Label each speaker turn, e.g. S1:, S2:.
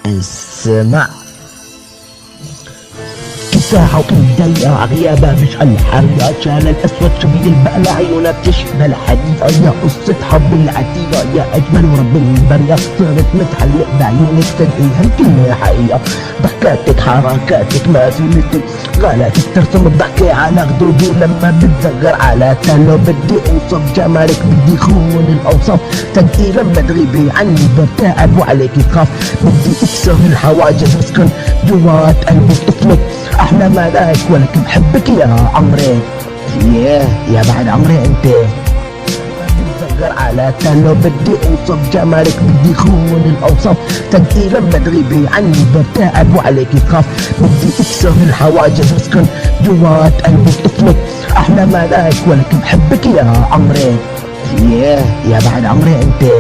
S1: اسمع ساعة وضيع غيابه مش هالحرية، شال الأسود شبيه البقلة عيونها بتشبه الحديقة، يا قصة حب العتيقة يا أجمل ورب البرية، صرت متعلق بعيونك تدعي هالكلمة حقيقة، ضحكاتك حركاتك ما في مثل، غلاتك ترسم الضحكة على خدودي لما بتزغر على تلو، بدي أوصف جمالك بدي خون الأوصاف، تدقي لما تغيبي عني برتعب وعليكي خاف، بدي أكسر الحواجز واسكن جوات قلبك اسمك احلى ملاك ولكن بحبك يا عمري، يا بعد عمري انت بتزغر على تلو، بدي اوصف جمالك بدي خون الاوصاف، تدقي لما تغيبي عني برتعب وعليكي خاف، بدي اكسر الحواجز واسكن جوات قلبك اسمك احلى ملاك ولكن بحبك يا عمري، يا بعد عمري انت.